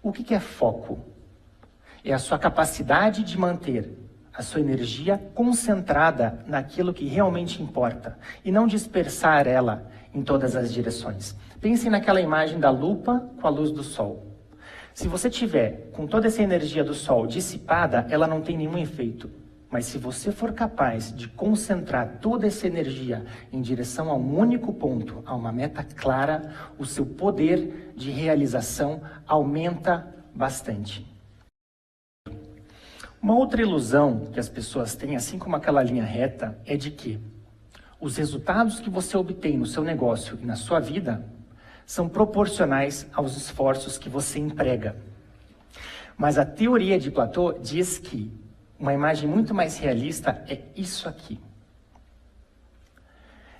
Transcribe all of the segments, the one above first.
O que é foco? É a sua capacidade de manter a sua energia concentrada naquilo que realmente importa e não dispersar ela em todas as direções. Pensem naquela imagem da lupa com a luz do sol. Se você tiver com toda essa energia do sol dissipada, ela não tem nenhum efeito. Mas se você for capaz de concentrar toda essa energia em direção a um único ponto, a uma meta clara, o seu poder de realização aumenta bastante. Uma outra ilusão que as pessoas têm, assim como aquela linha reta, é de que os resultados que você obtém no seu negócio e na sua vida são proporcionais aos esforços que você emprega. Mas a teoria de Platão diz que uma imagem muito mais realista é isso aqui.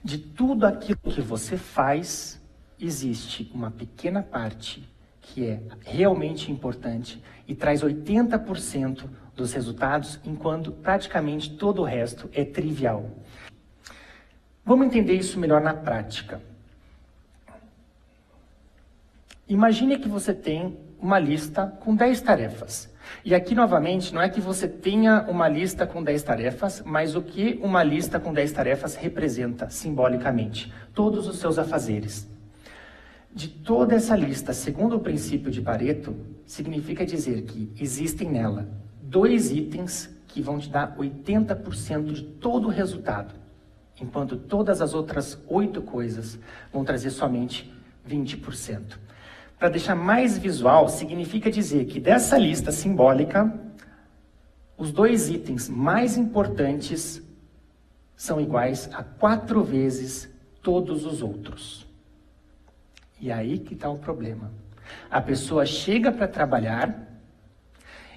De tudo aquilo que você faz, existe uma pequena parte que é realmente importante e traz 80% dos resultados, enquanto praticamente todo o resto é trivial. Vamos entender isso melhor na prática. Imagine que você tem uma lista com 10 tarefas. E aqui, novamente, não é que você tenha uma lista com 10 tarefas, mas o que uma lista com 10 tarefas representa, simbolicamente? Todos os seus afazeres. De toda essa lista, segundo o princípio de Pareto, significa dizer que existem nela 2 itens que vão te dar 80% de todo o resultado, enquanto todas as outras 8 coisas vão trazer somente 20%. Para deixar mais visual, significa dizer que dessa lista simbólica, os 2 itens mais importantes são iguais a 4 vezes todos os outros. E aí que está o problema. A pessoa chega para trabalhar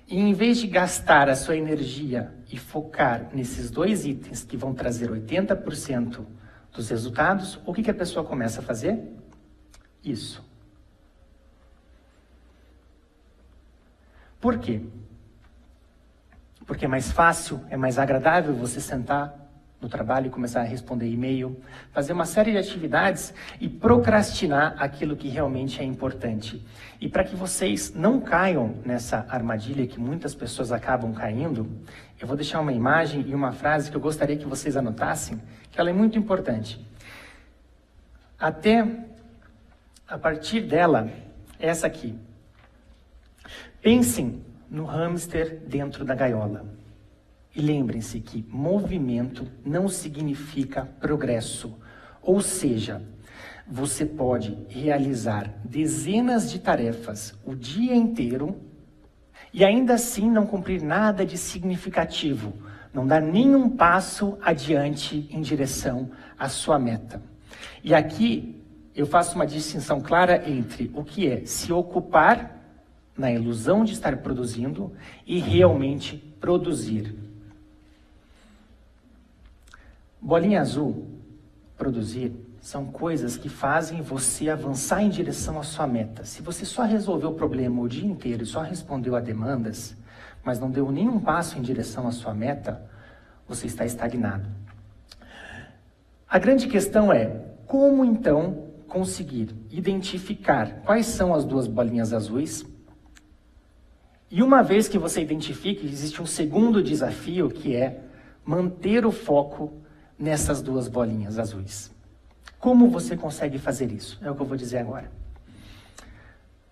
e, em vez de gastar a sua energia e focar nesses 2 itens que vão trazer 80% dos resultados, o que a pessoa começa a fazer? Isso. Por quê? Porque é mais fácil, é mais agradável você sentar no trabalho e começar a responder e-mail, fazer uma série de atividades e procrastinar aquilo que realmente é importante. E para que vocês não caiam nessa armadilha que muitas pessoas acabam caindo, eu vou deixar uma imagem e uma frase que eu gostaria que vocês anotassem, que ela é muito importante. Até a partir dela, essa aqui. Pensem no hamster dentro da gaiola. E lembrem-se que movimento não significa progresso. Ou seja, você pode realizar dezenas de tarefas o dia inteiro e ainda assim não cumprir nada de significativo, não dar nenhum passo adiante em direção à sua meta. E aqui eu faço uma distinção clara entre o que é se ocupar na ilusão de estar produzindo e realmente produzir. Bolinha azul, produzir, são coisas que fazem você avançar em direção à sua meta. Se você só resolveu o problema o dia inteiro e só respondeu a demandas, mas não deu nenhum passo em direção à sua meta, você está estagnado. A grande questão é, como então conseguir identificar quais são as 2 bolinhas azuis? E uma vez que você identifique, existe um segundo desafio, que é manter o foco nessas 2 bolinhas azuis. Como você consegue fazer isso? É o que eu vou dizer agora.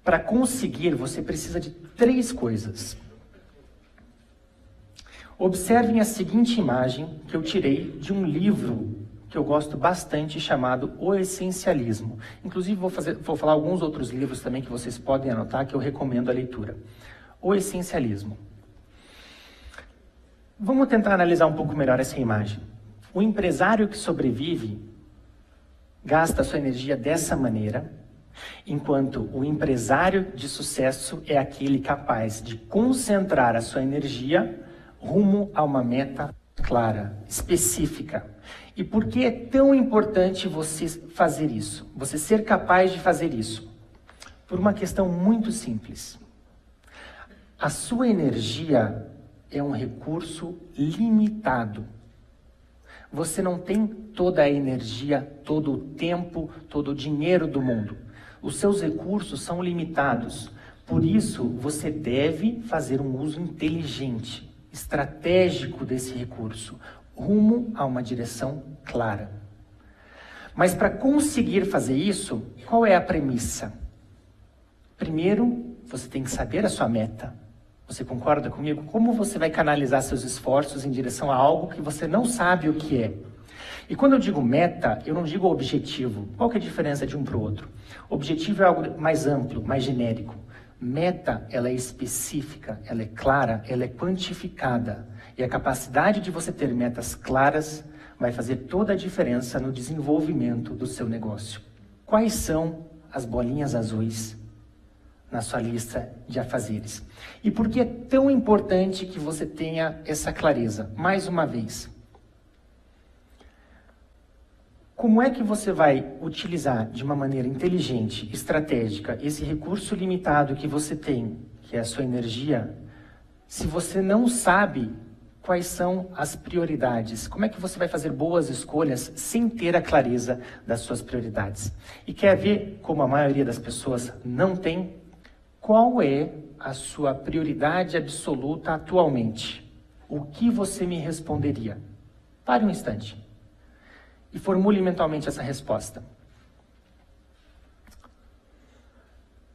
Para conseguir, você precisa de 3 coisas. Observem a seguinte imagem que eu tirei de um livro que eu gosto bastante, chamado O Essencialismo. Inclusive, vou falar alguns outros livros também que vocês podem anotar, que eu recomendo a leitura. O Essencialismo. Vamos tentar analisar um pouco melhor essa imagem. O empresário que sobrevive gasta sua energia dessa maneira, enquanto o empresário de sucesso é aquele capaz de concentrar a sua energia rumo a uma meta clara, específica. E por que é tão importante você fazer isso? Você ser capaz de fazer isso? Por uma questão muito simples. A sua energia é um recurso limitado. Você não tem toda a energia, todo o tempo, todo o dinheiro do mundo. Os seus recursos são limitados. Por isso, você deve fazer um uso inteligente, estratégico desse recurso, rumo a uma direção clara. Mas para conseguir fazer isso, qual é a premissa? Primeiro, você tem que saber a sua meta. Você concorda comigo? Como você vai canalizar seus esforços em direção a algo que você não sabe o que é? E quando eu digo meta, eu não digo objetivo. Qual que é a diferença de um para o outro? Objetivo é algo mais amplo, mais genérico. Meta, ela é específica, ela é clara, ela é quantificada. E a capacidade de você ter metas claras vai fazer toda a diferença no desenvolvimento do seu negócio. Quais são as bolinhas azuis na sua lista de afazeres? E por que é tão importante que você tenha essa clareza? Mais uma vez, como é que você vai utilizar de uma maneira inteligente, estratégica, esse recurso limitado que você tem, que é a sua energia, se você não sabe quais são as prioridades? Como é que você vai fazer boas escolhas sem ter a clareza das suas prioridades? E quer ver como a maioria das pessoas não tem? Qual é a sua prioridade absoluta atualmente? O que você me responderia? Pare um instante e formule mentalmente essa resposta.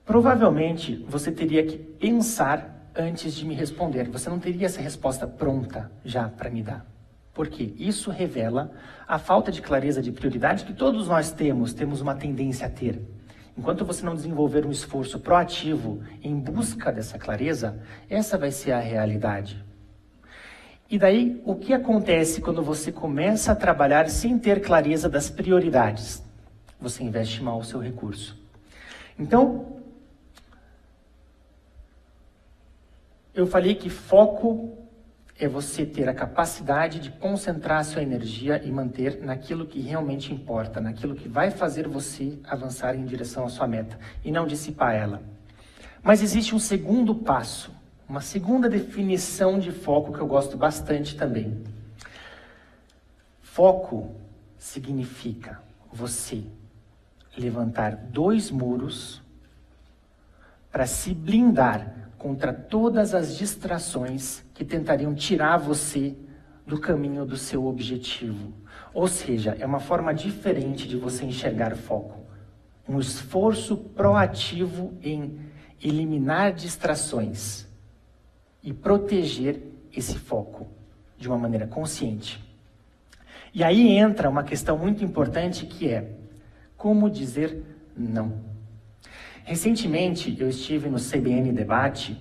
Provavelmente você teria que pensar antes de me responder. Você não teria essa resposta pronta já para me dar. Por quê? Isso revela a falta de clareza de prioridade que todos nós temos uma tendência a ter. Enquanto você não desenvolver um esforço proativo em busca dessa clareza, essa vai ser a realidade. E daí, o que acontece quando você começa a trabalhar sem ter clareza das prioridades? Você investe mal o seu recurso. Então, eu falei que foco é você ter a capacidade de concentrar a sua energia e manter naquilo que realmente importa, naquilo que vai fazer você avançar em direção à sua meta e não dissipar ela. Mas existe um segundo passo, uma segunda definição de foco que eu gosto bastante também. Foco significa você levantar 2 muros para se blindar contra todas as distrações que tentariam tirar você do caminho do seu objetivo. Ou seja, é uma forma diferente de você enxergar foco. Um esforço proativo em eliminar distrações e proteger esse foco de uma maneira consciente. E aí entra uma questão muito importante que é como dizer não. Recentemente eu estive no CBN Debate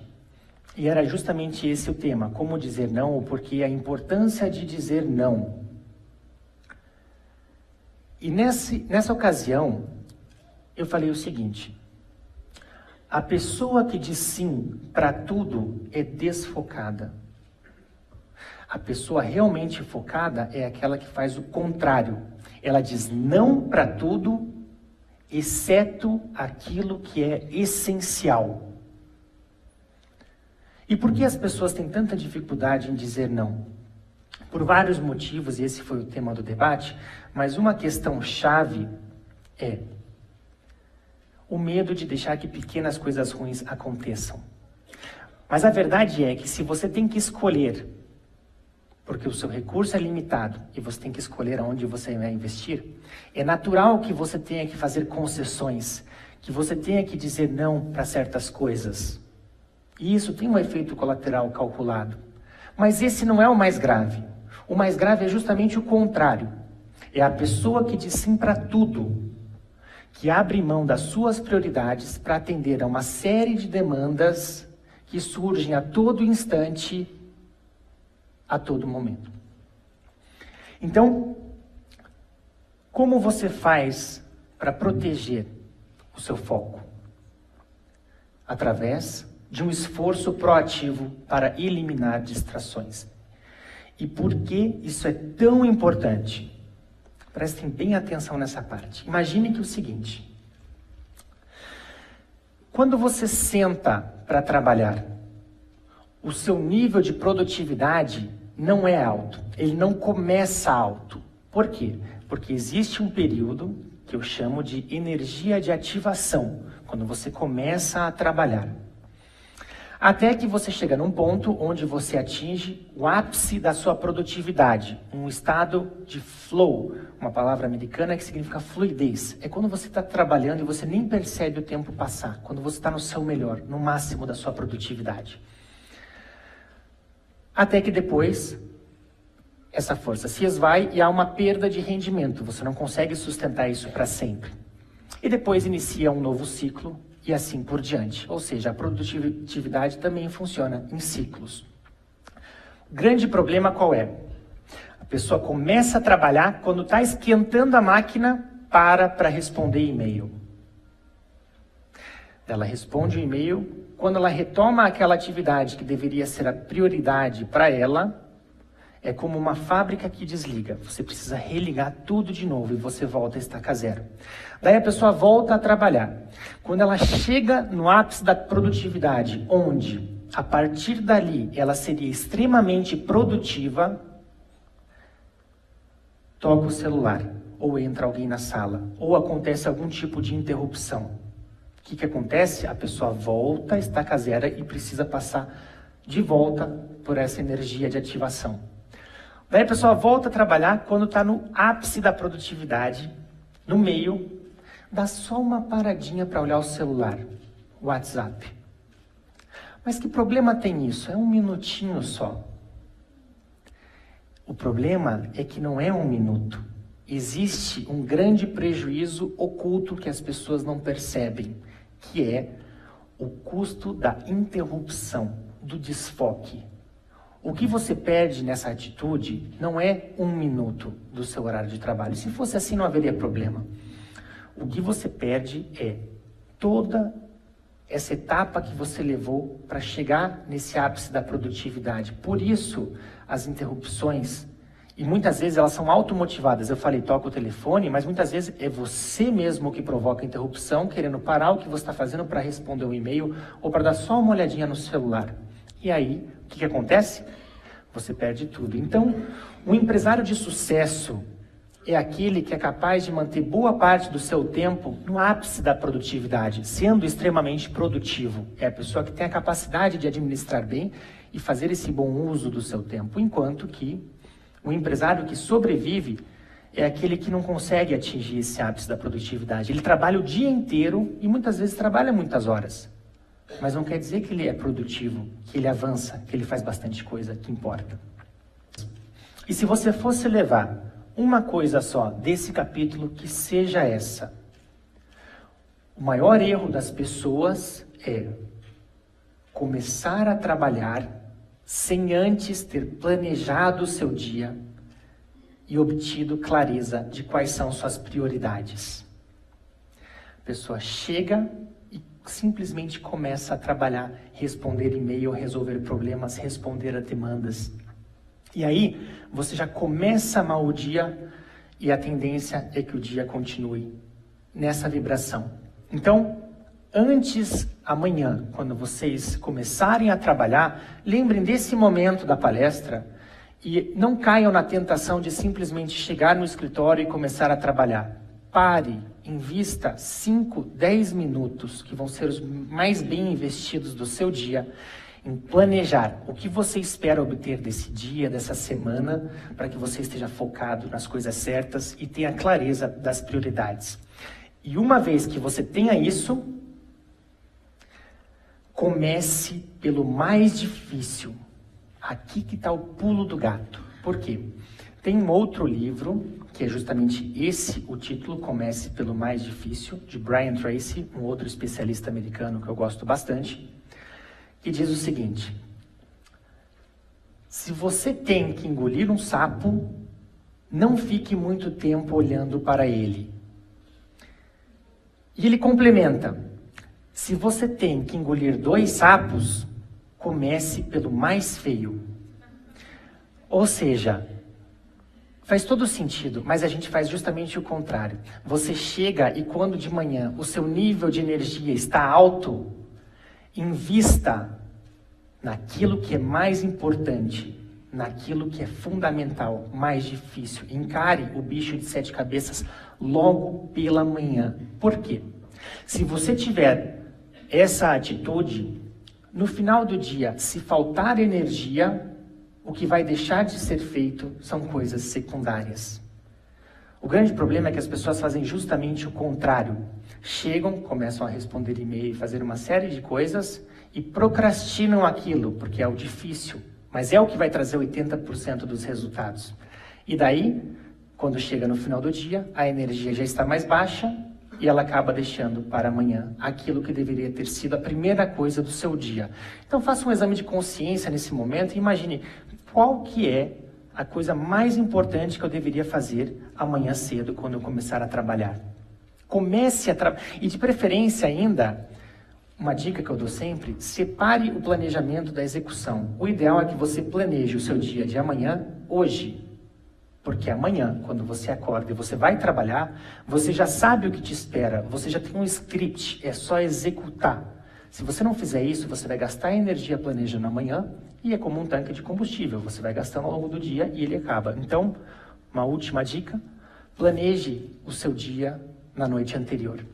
e era justamente esse o tema, como dizer não, ou porque a importância de dizer não. E nessa ocasião eu falei o seguinte: a pessoa que diz sim para tudo é desfocada. A pessoa realmente focada é aquela que faz o contrário. Ela diz não para tudo, exceto aquilo que é essencial. E por que as pessoas têm tanta dificuldade em dizer não? Por vários motivos, e esse foi o tema do debate, mas uma questão chave é o medo de deixar que pequenas coisas ruins aconteçam. Mas a verdade é que se você tem que escolher, porque o seu recurso é limitado e você tem que escolher aonde você vai investir, é natural que você tenha que fazer concessões, que você tenha que dizer não para certas coisas. E isso tem um efeito colateral calculado. Mas esse não é o mais grave. O mais grave é justamente o contrário. É a pessoa que diz sim para tudo, que abre mão das suas prioridades para atender a uma série de demandas que surgem a todo instante, a todo momento. Então, como você faz para proteger o seu foco? Através de um esforço proativo para eliminar distrações. E por que isso é tão importante? Prestem bem atenção nessa parte. Imagine que é o seguinte: quando você senta para trabalhar, o seu nível de produtividade não é alto, ele não começa alto. Por quê? Porque existe um período que eu chamo de energia de ativação, quando você começa a trabalhar. Até que você chega num ponto onde você atinge o ápice da sua produtividade, um estado de flow, uma palavra americana que significa fluidez. É quando você está trabalhando e você nem percebe o tempo passar, quando você está no seu melhor, no máximo da sua produtividade. Até que depois, essa força se esvai e há uma perda de rendimento, você não consegue sustentar isso para sempre. E depois inicia um novo ciclo, e assim por diante. Ou seja, a produtividade também funciona em ciclos. O grande problema qual é? A pessoa começa a trabalhar, quando está esquentando a máquina, para responder e-mail. Ela responde o e-mail, quando ela retoma aquela atividade que deveria ser a prioridade para ela, é como uma fábrica que desliga. Você precisa religar tudo de novo e você volta a estaca zero. Daí a pessoa volta a trabalhar. Quando ela chega no ápice da produtividade, onde, a partir dali, ela seria extremamente produtiva, toca o celular, ou entra alguém na sala, ou acontece algum tipo de interrupção. O que acontece? A pessoa volta a estaca zero e precisa passar de volta por essa energia de ativação. Daí a pessoa volta a trabalhar quando está no ápice da produtividade, no meio, dá só uma paradinha para olhar o celular, o WhatsApp. Mas que problema tem isso? É um minutinho só. O problema é que não é um minuto. Existe um grande prejuízo oculto que as pessoas não percebem, que é o custo da interrupção, do desfoque. O que você perde nessa atitude não é 1 minuto do seu horário de trabalho. Se fosse assim, não haveria problema. O que você perde é toda essa etapa que você levou para chegar nesse ápice da produtividade. Por isso, as interrupções, e muitas vezes elas são automotivadas. Eu falei, toca o telefone, mas muitas vezes é você mesmo que provoca a interrupção, querendo parar o que você está fazendo para responder um e-mail ou para dar só uma olhadinha no celular. E aí, o que acontece? Você perde tudo. Então, um empresário de sucesso é aquele que é capaz de manter boa parte do seu tempo no ápice da produtividade, sendo extremamente produtivo. É a pessoa que tem a capacidade de administrar bem e fazer esse bom uso do seu tempo, enquanto que o empresário que sobrevive é aquele que não consegue atingir esse ápice da produtividade. Ele trabalha o dia inteiro e muitas vezes trabalha muitas horas. Mas não quer dizer que ele é produtivo, que ele avança, que ele faz bastante coisa que importa. E se você fosse levar uma coisa só desse capítulo, que seja essa: o maior erro das pessoas é começar a trabalhar sem antes ter planejado o seu dia e obtido clareza de quais são suas prioridades. A pessoa chega e simplesmente começa a trabalhar, responder e-mail, resolver problemas, responder a demandas. E aí, você já começa mal o dia e a tendência é que o dia continue nessa vibração. Então, antes, amanhã, quando vocês começarem a trabalhar, lembrem desse momento da palestra e não caiam na tentação de simplesmente chegar no escritório e começar a trabalhar. Pare, invista 5, 10 minutos, que vão ser os mais bem investidos do seu dia, em planejar o que você espera obter desse dia, dessa semana, para que você esteja focado nas coisas certas e tenha clareza das prioridades. E uma vez que você tenha isso, comece pelo mais difícil. Aqui que está o pulo do gato. Por quê? Tem um outro livro, que é justamente esse, o título, Comece pelo Mais Difícil, de Brian Tracy, um outro especialista americano que eu gosto bastante, que diz o seguinte: se você tem que engolir um sapo, não fique muito tempo olhando para ele. E ele complementa: se você tem que engolir 2 sapos, comece pelo mais feio. Ou seja, faz todo sentido, mas a gente faz justamente o contrário. Você chega e quando de manhã o seu nível de energia está alto, invista naquilo que é mais importante, naquilo que é fundamental, mais difícil. Encare o bicho de 7 cabeças logo pela manhã. Por quê? Se você tiver essa atitude, No final do dia, se faltar energia, o que vai deixar de ser feito são coisas secundárias. O grande problema é que as pessoas fazem justamente o contrário. Chegam, começam a responder e-mail, fazer uma série de coisas e procrastinam aquilo, porque é o difícil, mas é o que vai trazer 80% dos resultados. E daí, quando chega no final do dia, a energia já está mais baixa e ela acaba deixando para amanhã aquilo que deveria ter sido a primeira coisa do seu dia. Então faça um exame de consciência nesse momento e imagine qual que é a coisa mais importante que eu deveria fazer amanhã cedo quando eu começar a trabalhar. Comece a trabalhar, e de preferência ainda, uma dica que eu dou sempre, separe o planejamento da execução. O ideal é que você planeje o seu dia de amanhã, hoje. Porque amanhã, quando você acorda e você vai trabalhar, você já sabe o que te espera, você já tem um script, é só executar. Se você não fizer isso, você vai gastar energia planejando amanhã e é como um tanque de combustível, você vai gastando ao longo do dia e ele acaba. Então, uma última dica, planeje o seu dia na noite anterior.